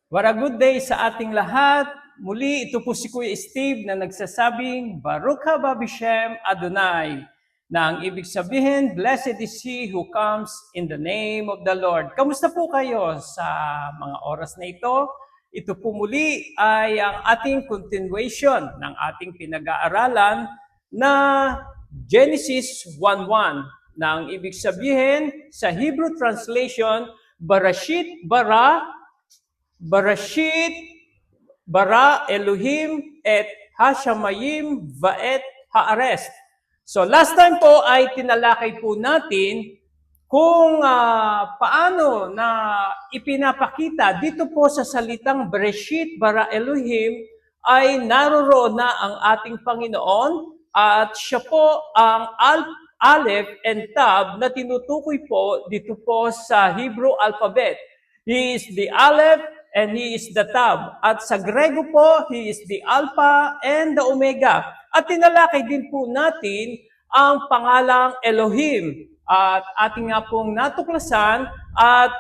What a good day sa ating lahat. Muli, ito po si Kuya Steve na nagsasabing, Baruch haba b'Shem Adonai, na ang ibig sabihin, Blessed is he who comes in the name of the Lord. Kamusta po kayo sa mga oras na ito? Ito po muli ay ang ating continuation ng ating pinag-aaralan na Genesis 1:1, na ang ibig sabihin sa Hebrew translation, Barashit bara Elohim et Hashamayim vaet haares. So last time po ay tinalakay po natin kung paano na ipinapakita dito po sa salitang Bereshit bara Elohim ay naroroon na ang ating Panginoon at siya po ang Aleph and Tab na tinutukoy po dito po sa Hebrew alphabet. He is the Aleph and He is the Tab. At sa Grego po, He is the Alpha and the Omega. At tinalakay din po natin ang pangalang Elohim. At ating nga pong natuklasan at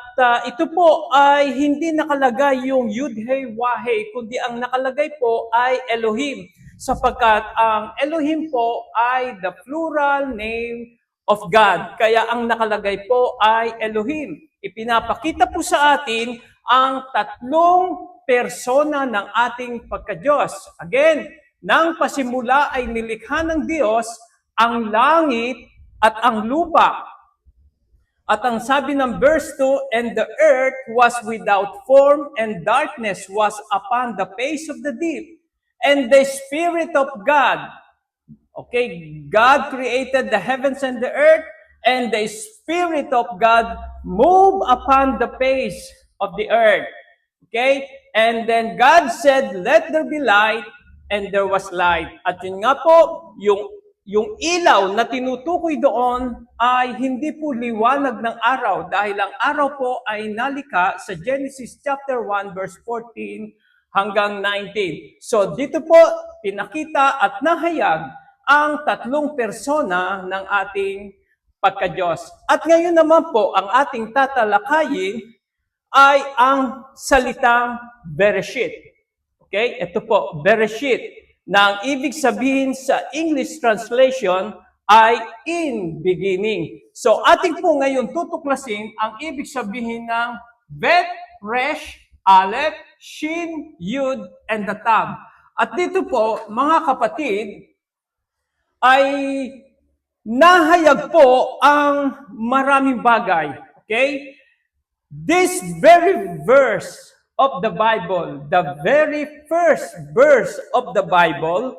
ito po ay hindi nakalagay yung Yud-Heh-Wah-Heh, kundi ang nakalagay po ay Elohim. Sapagkat ang Elohim po ay the plural name of God. Kaya ang nakalagay po ay Elohim. Ipinapakita po sa atin ang tatlong persona ng ating pagka-Diyos. Again, nang pasimula ay nilikha ng Diyos ang langit at ang lupa. At ang sabi ng verse 2, and the earth was without form and darkness was upon the face of the deep. And the Spirit of God, God created the heavens and the earth, and the Spirit of God moved upon the face of the earth. Okay? And then God said, let there be light, and there was light. At yun nga po, yung ilaw na tinutukoy doon ay hindi po liwanag ng araw dahil ang araw po ay nalika sa Genesis chapter 1 verse 14 hanggang 19. So dito po pinakita at nahayag ang tatlong persona ng ating pagka-Diyos. At ngayon naman po, ang ating tatalakayin ay ang salitang Bereshit. Okay? Ito po, Bereshit, na ang ibig sabihin sa English translation ay in beginning. So ating po ngayon tutuklasin ang ibig sabihin ng Bet, Resh, Aleph, Shin, Yud, and the Tab. At dito po, mga kapatid, ay nahayag po ang maraming bagay. Okay? This very verse of the Bible, the very first verse of the Bible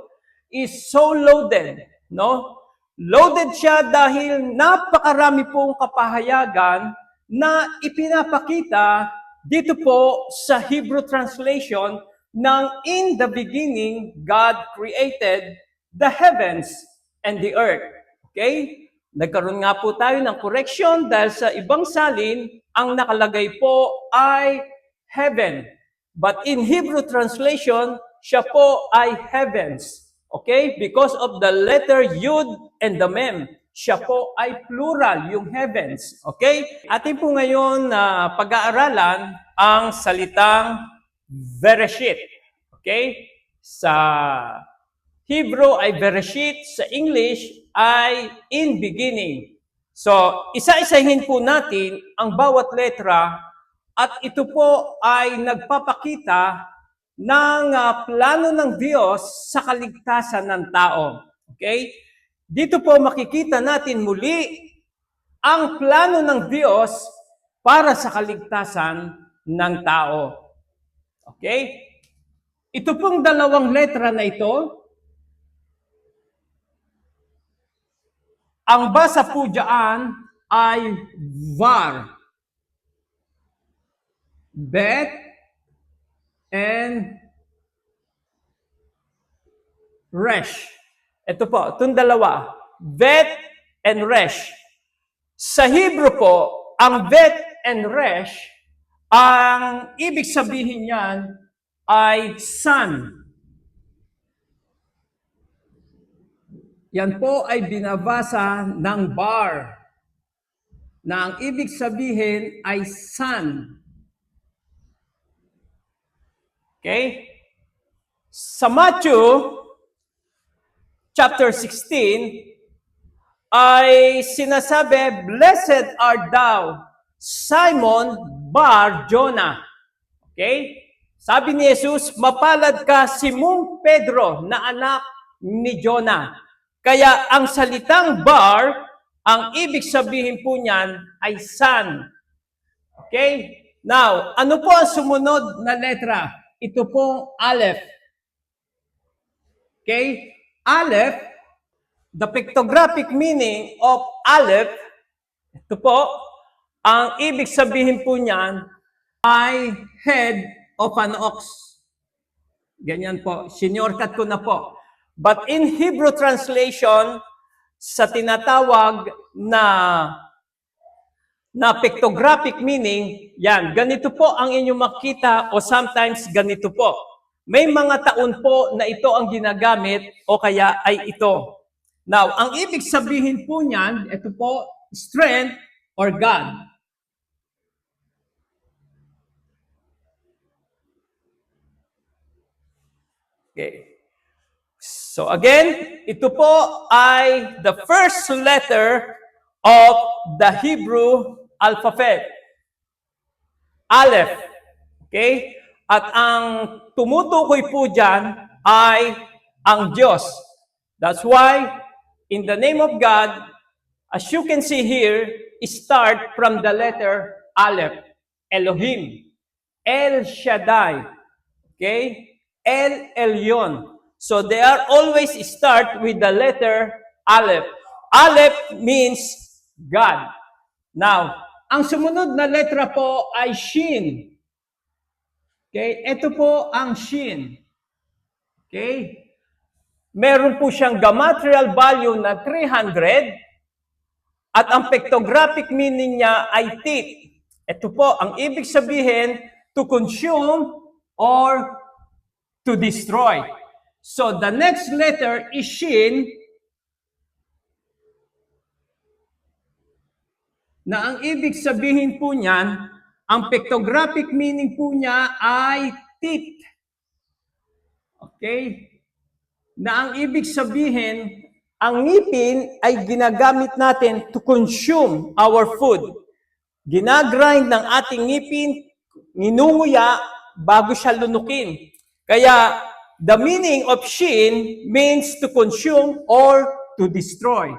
is so loaded, no? Loaded siya dahil napakarami pong kapahayagan na ipinapakita dito po sa Hebrew translation ng in the beginning, God created the heavens and the earth. Okay? Nagkaroon nga po tayo ng correction dahil sa ibang salin, ang nakalagay po ay heaven. But in Hebrew translation, siya po ay heavens. Okay? Because of the letter Yud and the Mem. Siya po ay plural, yung heavens. Okay? Atin po ngayon pag-aaralan ang salitang Bereshit. Okay? Sa Hebrew ay Bereshit, sa English ay in beginning. So, isa-isahin po natin ang bawat letra at ito po ay nagpapakita ng plano ng Diyos sa kaligtasan ng tao. Okay? Dito po makikita natin muli ang plano ng Diyos para sa kaligtasan ng tao. Okay? Ito pong dalawang letra na ito, ang basa po dyan ay var. Bet and resh. Ito po, itong dalawa. Bet and resh. Sa Hebrew po, ang bet and resh, ang ibig sabihin niyan ay sun. Yan po ay binabasa ng bar na ang ibig sabihin ay sun. Okay? Sa Matthew chapter 16 ay sinasabi, "Blessed art thou, Simon Bar-Jonah." Okay? Sabi ni Jesus, "Mapalad ka, Simong Pedro, na anak ni Jonah." Kaya ang salitang bar, ang ibig sabihin po niyan ay son. Okay? Now, ano po ang sumunod na letra? Ito pong Aleph. Okay? Aleph, the pictographic meaning of Aleph, ito po, ang ibig sabihin po niyan ay head of an ox. Ganyan po. Sinyorkat ko na po. But in Hebrew translation, sa tinatawag na pictographic meaning, yan, ganito po ang inyong makita o sometimes ganito po. May mga taon po na ito ang ginagamit o kaya ay ito. Now, ang ibig sabihin po niyan, ito po, strength or God. Okay. So again, ito po ay the first letter of the Hebrew alphabet. Aleph. Okay? At ang tumutukoy po dyan ay ang Diyos. That's why, in the name of God, as you can see here, start from the letter Aleph. Elohim. El Shaddai. Okay? El Elyon. So they are always start with the letter Aleph. Aleph means God. Now, ang sumunod na letra po ay Shin. Okay? Ito po ang Shin. Okay? Meron po siyang geometrical value na 300 at ang pictographic meaning niya ay teeth. Ito po, ang ibig sabihin, to consume or to destroy. So the next letter is Shin, na ang ibig sabihin po niyan, ang pictographic meaning po niya ay teeth. Okay? Na ang ibig sabihin, ang ngipin ay ginagamit natin to consume our food. Ginagrind ng ating ngipin, ninunguya bago siya lunukin. Kaya, the meaning of Shin means to consume or to destroy.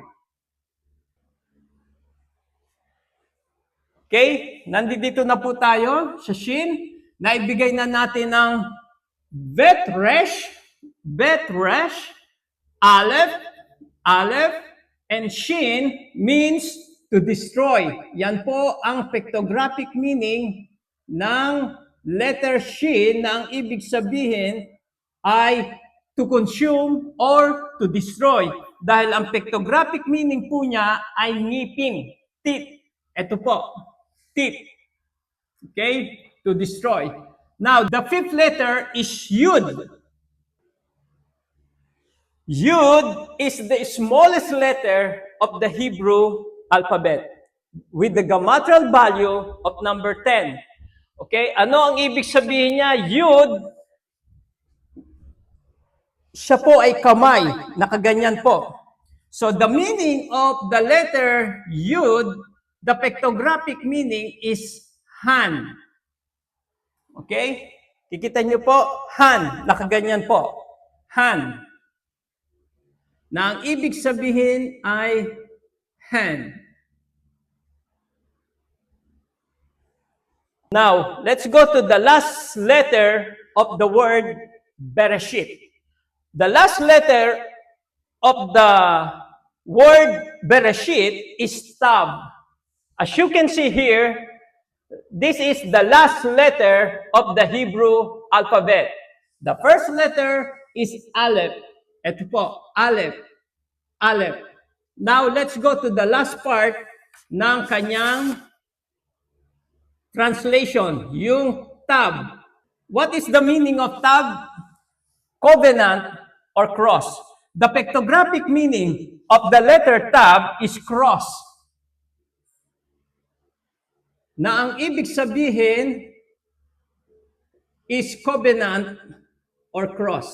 Okay? Nandito na po tayo sa Shin. Naibigay na natin ng Bet Resh, Aleph, and Shin means to destroy. Yan po ang pictographic meaning ng letter Shin na ang ibig sabihin ay to consume or to destroy. Dahil ang pictographic meaning po niya ay ngipin, teeth. Ito po, teeth. Okay? To destroy. Now, the fifth letter is Yud. Yud is the smallest letter of the Hebrew alphabet with the geometrical value of number 10. Okay? Ano ang ibig sabihin niya? Yud, siya po ay kamay, nakaganyan po. So the meaning of the letter Yud, the pictographic meaning is hand. Okay? Kikita niyo po, hand, nakaganyan po. Hand. Na ang ibig sabihin ay hand. Now, let's go to the last letter of the word Bereshit. The last letter of the word Bereshit is Tav. As you can see here, this is the last letter of the Hebrew alphabet. The first letter is Aleph. Ito po, Aleph. Now, let's go to the last part ng kanyang translation, yung Tav. What is the meaning of Tav? Covenant or cross. The pictographic meaning of the letter Tav is cross. Na ang ibig sabihin, is covenant or cross.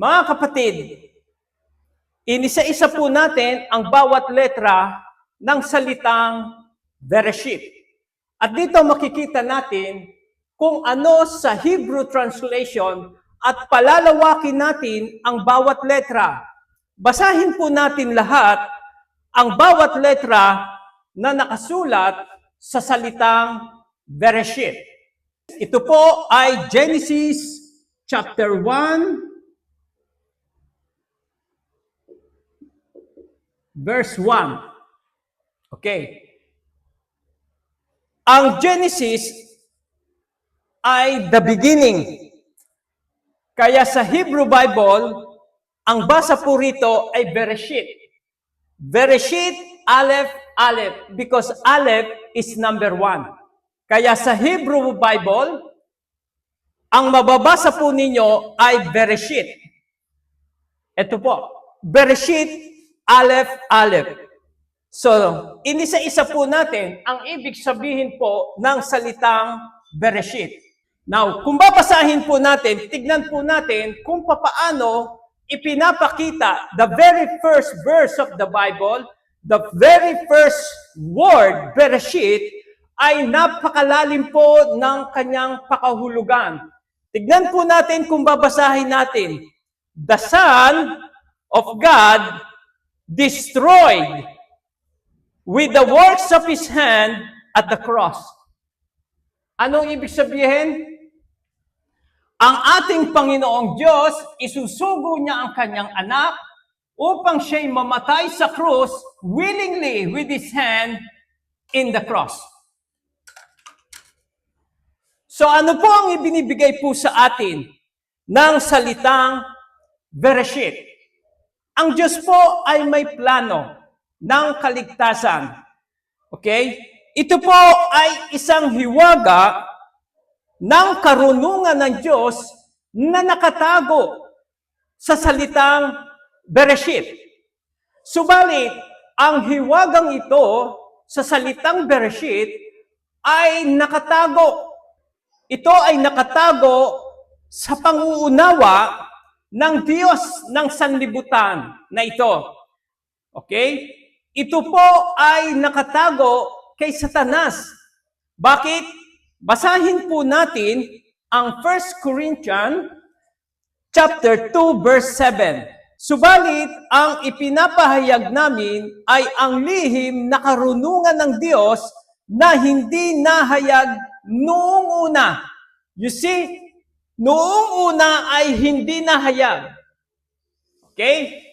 Mga kapatid, inisa-isa po natin ang bawat letra ng salitang Bereshit. At dito makikita natin kung ano sa Hebrew translation at palalawakin natin ang bawat letra. Basahin po natin lahat ang bawat letra na nakasulat sa salitang Bereshit. Ito po ay Genesis chapter 1, verse 1. Okay. Ang Genesis ay the beginning. Kaya sa Hebrew Bible, ang basa po rito ay Bereshit. Bereshit, Aleph, Aleph, because Aleph is number 1. Kaya sa Hebrew Bible, ang mababasa po ninyo ay Bereshit. Ito po, Bereshit, Aleph, Aleph. So, inisa-isa po natin ang ibig sabihin po ng salitang Bereshit. Now, kung babasahin po natin, tignan po natin kung papaano ipinapakita the very first verse of the Bible, the very first word, Bereshit, ay napakalalim po ng kanyang pakahulugan. Tignan po natin kung babasahin natin. The Son of God destroyed with the works of His hand at the cross. Anong ibig sabihin? Ang ating Panginoong Diyos, isusugo niya ang kanyang anak upang siya'y mamatay sa krus willingly with His hand in the cross. So ano po ang ibinibigay po sa atin ng salitang Bereshit? Ang Diyos po ay may plano ng kaligtasan. Okay? Ito po ay isang hiwaga ng karunungan ng Diyos na nakatago sa salitang Bereshit. Subalit, ang hiwagang ito sa salitang Bereshit ay nakatago. Ito ay nakatago sa panguunawa ng Diyos ng sanlibutan na ito. Okay? Ito po ay nakatago kay Satanas. Bakit? Basahin po natin ang 1 Corinthians chapter 2 verse 7. Subalit, ang ipinapahayag namin ay ang lihim na karunungan ng Diyos na hindi nahayag noong una. You see, noong una ay hindi nahayag. Okay?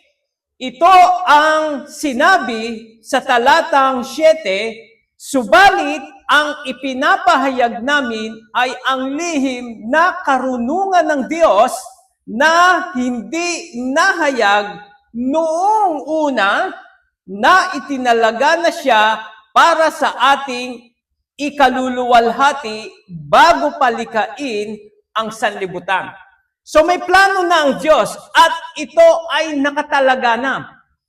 Ito ang sinabi sa talatang 7, subalit ang ipinapahayag namin ay ang lihim na karunungan ng Diyos na hindi nahayag noong una na itinalaga na siya para sa ating ikaluluwalhati bago palikain ang sanlibutan. So may plano na ang Diyos at ito ay nakatalaga na.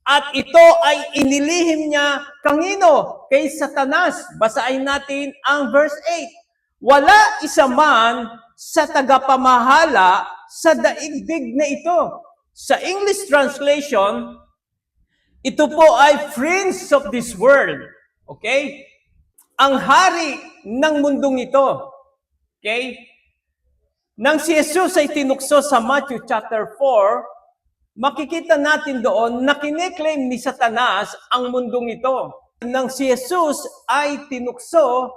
At ito ay inilihim niya kanino? Kay Satanas. Basahin natin ang verse 8. Wala isa man sa tagapamahala sa daigdig na ito. Sa English translation, ito po ay prince of this world. Okay? Ang hari ng mundong ito. Okay? Nang si Jesus ay tinukso sa Matthew chapter 4, makikita natin doon na kiniklaim ni Satanas ang mundong ito. Nang si Jesus ay tinukso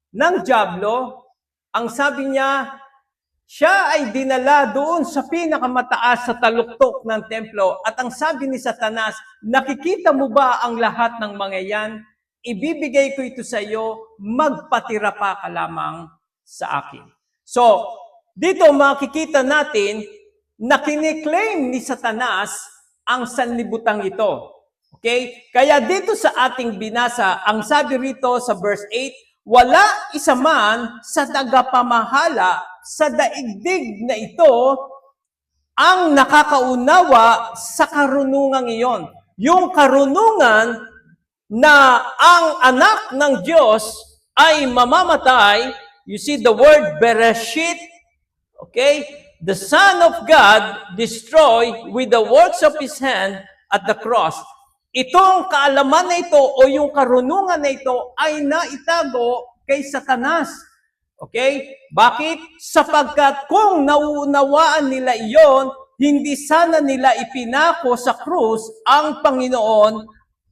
ng dyablo, ang sabi niya, siya ay dinala doon sa pinakamataas sa taluktok ng templo. At ang sabi ni Satanas, nakikita mo ba ang lahat ng mga yan? Ibibigay ko ito sa iyo, magpatira pa ka lamang sa akin. So, dito makikita natin na kiniklaim ni Satanas ang sanlibutan ito. Okay? Kaya dito sa ating binasa, ang sabi rito sa verse 8, wala isa man sa tagapamahala sa daigdig na ito ang nakakaunawa sa karunungang iyon. Yung karunungan na ang anak ng Diyos ay mamamatay you see the word Bereshit, okay? The Son of God destroyed with the works of His hand at the cross. Itong kaalaman na ito o yung karunungan na ito ay naitago kay Satanas. Okay? Bakit? Sapagkat kung nauunawaan nila iyon, hindi sana nila ipinako sa krus ang Panginoon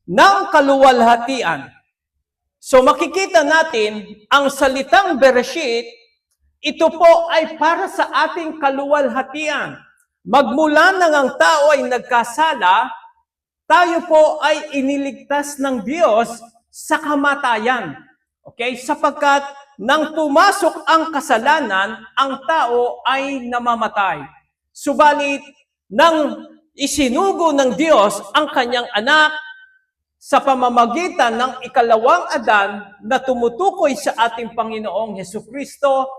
ng kaluwalhatian. So makikita natin, ang salitang Bereshit, ito po ay para sa ating kaluwalhatian. Magmula nang ang tao ay nagkasala, tayo po ay iniligtas ng Diyos sa kamatayan. Okay? Sapagkat nang pumasok ang kasalanan, ang tao ay namamatay. Subalit, nang isinugo ng Diyos ang kanyang anak sa pamamagitan ng ikalawang Adan na tumutukoy sa ating Panginoong Hesukristo,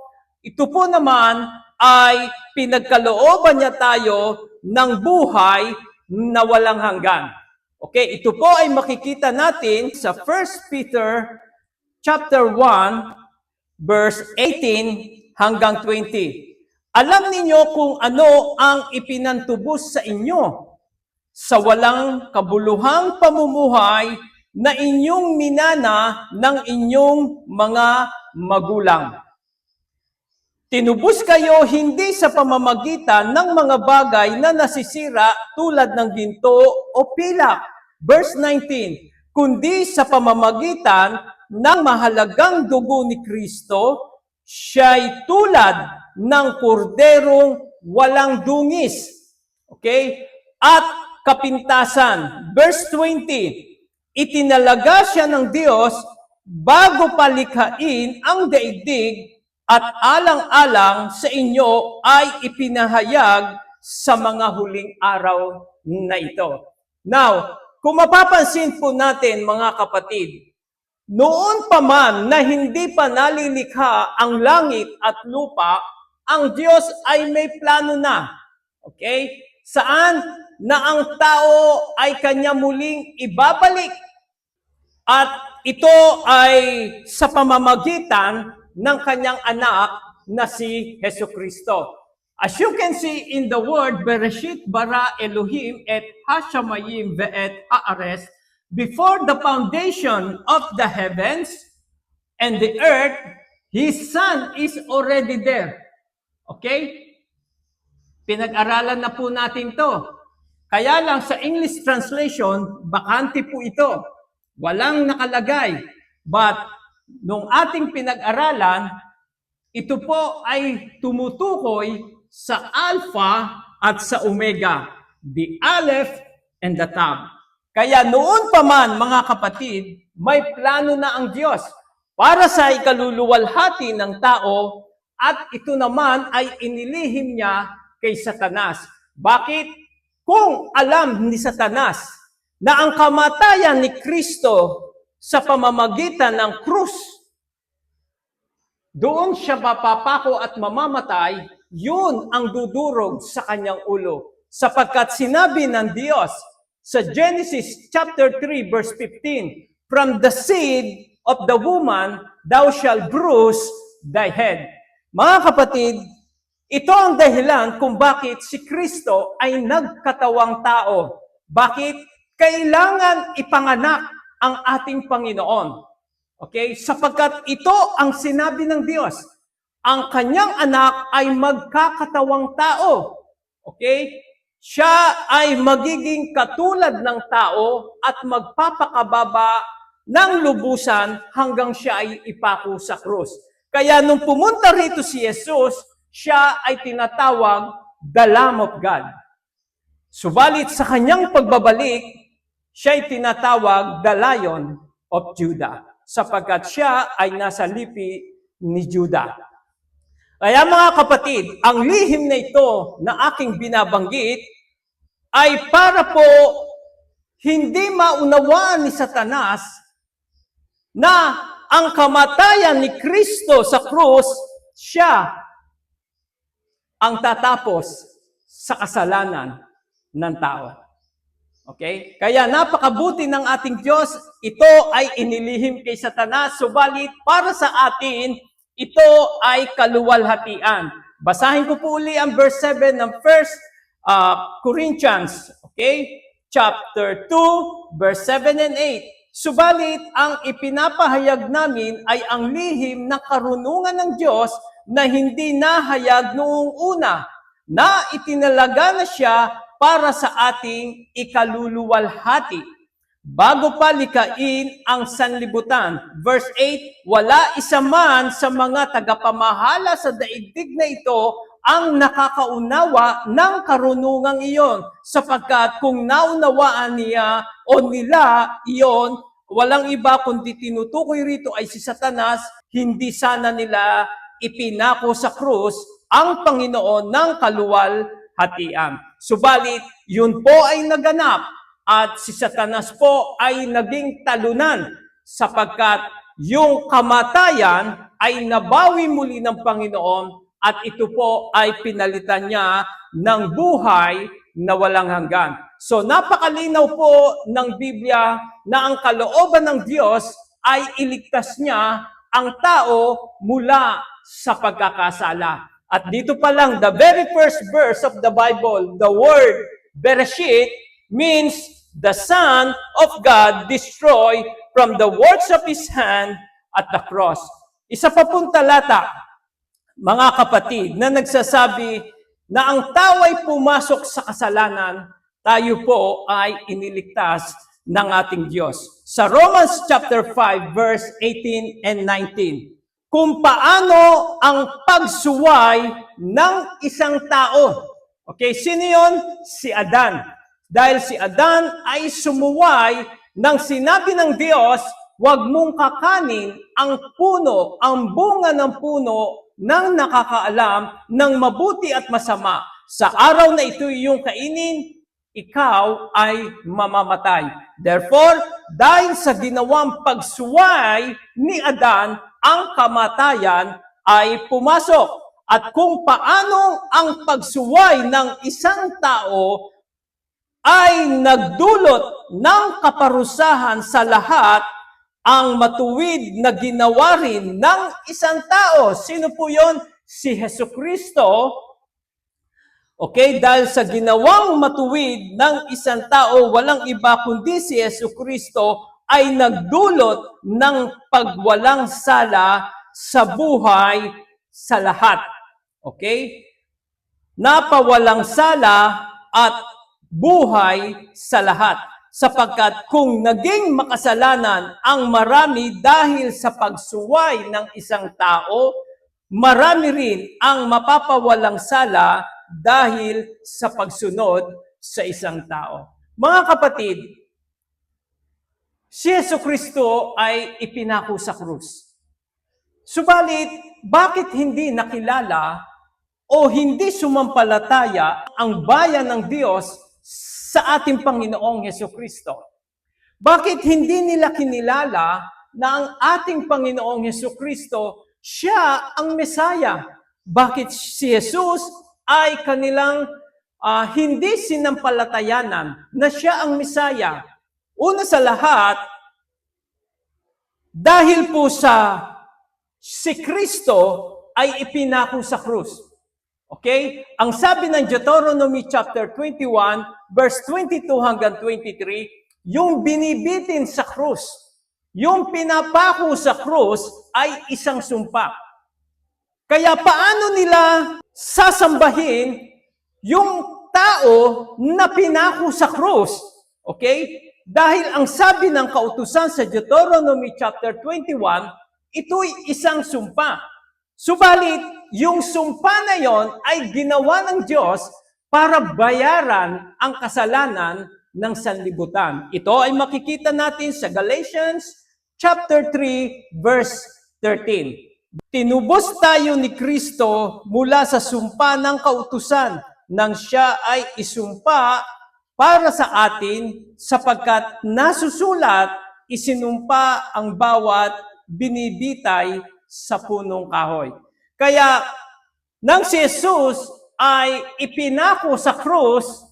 ito po naman ay pinagkalooban niya tayo ng buhay na walang hanggan. Okay, ito po ay makikita natin sa 1 Peter chapter 1 verse 18 hanggang 20. Alam ninyo kung ano ang ipinantubos sa inyo sa walang kabuluhang pamumuhay na inyong minana ng inyong mga magulang. Tinubos kayo hindi sa pamamagitan ng mga bagay na nasisira tulad ng ginto o pilak. Verse 19, kundi sa pamamagitan ng mahalagang dugo ni Kristo, siya'y tulad ng korderong walang dungis. Okay? At kapintasan. Verse 20, itinalaga siya ng Diyos bago palikhain ang daigdig at alang-alang sa inyo ay ipinahayag sa mga huling araw na ito. Now, kung mapapansin po natin mga kapatid, noon pa man na hindi pa nalilikha ang langit at lupa, ang Diyos ay may plano na. Okay? Saan? Na ang tao ay kanya muling ibabalik. At ito ay sa pamamagitan ng kanyang anak na si Hesukristo. As you can see in the word, Bereshit bara Elohim et Hashamayim ve'et haares, before the foundation of the heavens and the earth, His Son is already there. Okay? Pinag-aralan na po natin to. Kaya lang sa English translation, bakante po ito. Walang nakalagay. But nung ating pinag-aralan, ito po ay tumutukoy sa Alpha at sa Omega, the Aleph and the Tav. Kaya noon pa man, mga kapatid, may plano na ang Diyos para sa ikaluluwalhati ng tao at ito naman ay inilihim niya kay Satanas. Bakit? Kung alam ni Satanas na ang kamatayan ni Kristo sa pamamagitan ng krus, doon siya mapapako at mamamatay, yun ang dudurog sa kanyang ulo. Sapagkat sinabi ng Diyos sa Genesis chapter 3 verse 15, from the seed of the woman, thou shalt bruise thy head. Mga kapatid, ito ang dahilan kung bakit si Kristo ay nagkatawang tao. Bakit? Kailangan ipanganak ang ating Panginoon. Okay? Sapagkat ito ang sinabi ng Diyos. Ang kanyang anak ay magkakatawang tao. Okay? Siya ay magiging katulad ng tao at magpapakababa ng lubusan hanggang siya ay ipako sa krus. Kaya nung pumunta rito si Jesus, siya ay tinatawag the Lamb of God. Subalit sa kanyang pagbabalik, siya ay tinatawag the Lion of Judah, sapagkat siya ay nasa lipi ni Judah. Kaya mga kapatid, ang lihim na ito na aking binabanggit ay para po hindi maunawaan ni Satanas na ang kamatayan ni Kristo sa krus, siya ang tatapos sa kasalanan ng tao. Okay? Kaya napakabuti ng ating Diyos, ito ay inilihim kay Satanas, subalit para sa atin, ito ay kaluwalhatian. Basahin ko po uli ang verse 7 ng 1 Corinthians, okay? Chapter 2, verse 7 and 8. Subalit, ang ipinapahayag namin ay ang lihim ng karunungan ng Diyos na hindi nahayag noong una, na itinalaga na siya para sa ating ikaluluwalhati. Bago pa likain ang sanlibutan. Verse 8, wala isa man sa mga tagapamahala sa daigdig na ito ang nakakaunawa ng karunungang iyon, sapagkat kung naunawaan niya o nila iyon, walang iba kundi tinutukoy rito ay si Satanas, hindi sana nila ipinako sa krus ang Panginoon ng kaluwalhatian. Subalit, yun po ay naganap at si Satanas po ay naging talunan sapagkat yung kamatayan ay nabawi muli ng Panginoon at ito po ay pinalitan niya ng buhay na walang hanggan. So napakalinaw po ng Biblia na ang kalooban ng Diyos ay iligtas niya ang tao mula sa pagkakasala. At dito pa lang, the very first verse of the Bible, the word Bereshit means the Son of God destroyed from the works of His hand at the cross. Isa pa pong talata, mga kapatid, na nagsasabi na ang tao ay pumasok sa kasalanan, tayo po ay iniligtas ng ating Diyos. Sa Romans chapter 5, verse 18 and 19, kung paano ang pagsuway ng isang tao. Okay, sino yun? Si Adan. Dahil si Adan ay sumuway ng sinabi ng Diyos, huwag mong kakanin ang puno, ang bunga ng puno ng nakakaalam ng mabuti at masama. Sa araw na ito yung kainin, ikaw ay mamamatay. Therefore, dahil sa ginawang pagsuway ni Adan, ang kamatayan ay pumasok. At kung paano ang pagsuway ng isang tao ay nagdulot ng kaparusahan sa lahat, ang matuwid na ginawa rin ng isang tao. Sino po yon? Si Jesucristo. Okay, dahil sa ginawang matuwid ng isang tao, walang iba kundi si Jesucristo ay nagdulot ng pagwalang sala sa buhay sa lahat. Okay? Napawalang sala at buhay sa lahat. Sapagkat kung naging makasalanan ang marami dahil sa pagsuway ng isang tao, marami rin ang mapapawalang sala dahil sa pagsunod sa isang tao. Mga kapatid, si Jesucristo ay ipinako sa krus. Subalit, bakit hindi nakilala o hindi sumampalataya ang bayan ng Diyos sa ating Panginoong Jesucristo? Bakit hindi nila kinilala na ang ating Panginoong Jesucristo, siya ang Mesaya? Bakit si Jesus ay kanilang hindi sinampalatayanan na siya ang Mesaya? Una sa lahat, dahil po sa si Kristo ay ipinako sa krus. Okay? Ang sabi ng Deuteronomy chapter 21, verse 22 hanggang 23, yung binibitin sa krus, yung pinapako sa krus ay isang sumpa. Kaya paano nila sasambahin yung tao na pinako sa krus? Okay? Dahil ang sabi ng kautusan sa Deuteronomy chapter 21, ito'y isang sumpa. Subalit, yung sumpa na yon ay ginawa ng Diyos para bayaran ang kasalanan ng sanlibutan. Ito ay makikita natin sa Galatians chapter 3, verse 13. Tinubos tayo ni Kristo mula sa sumpa ng kautusan nang siya ay isumpa para sa atin sapagkat nasusulat, isinumpa ang bawat binibitay sa punong kahoy. Kaya, nang si Jesus ay ipinako sa krus,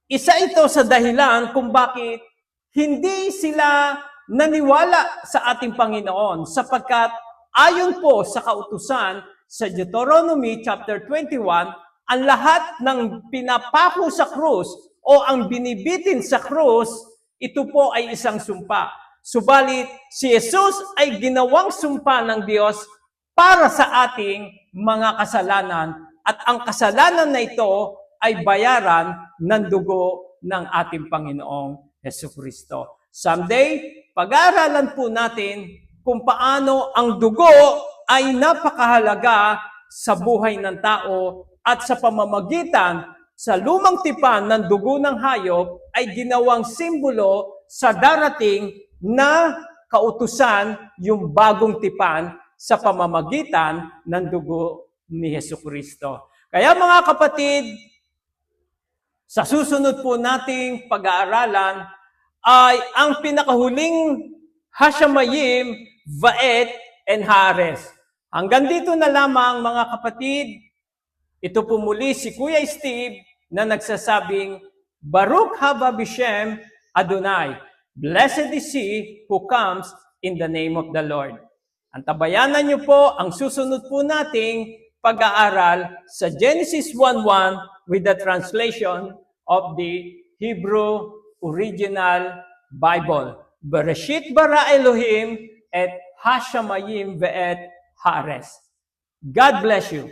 isa ito sa dahilan kung bakit hindi sila naniwala sa ating Panginoon sapagkat Ayon po sa kautusan sa Deuteronomy chapter 21, ang lahat ng pinapako sa krus o ang binibitin sa krus, ito po ay isang sumpa. Subalit, si Jesus ay ginawang sumpa ng Diyos para sa ating mga kasalanan at ang kasalanan na ito ay bayaran ng dugo ng ating Panginoong Jesucristo. Someday, pag-aaralan po natin kung paano ang dugo ay napakahalaga sa buhay ng tao at sa pamamagitan sa lumang tipan ng dugo ng hayop ay ginawang simbolo sa darating na kautusan, yung bagong tipan sa pamamagitan ng dugo ni Jesucristo. Kaya mga kapatid, sa susunod po nating pag-aaralan ay ang pinakahuling Hashamayim, Vaet, and Hares. Hanggang dito na lamang mga kapatid. Ito po muli si Kuya Steve na nagsasabing, Baruch haba Bishem Adonai. Blessed is he who comes in the name of the Lord. Antabayanan niyo po ang susunod po nating pag-aaral sa Genesis 1:1 with the translation of the Hebrew original Bible. Bereshit bara Elohim et Hashamayim ve'et Hares. God bless you.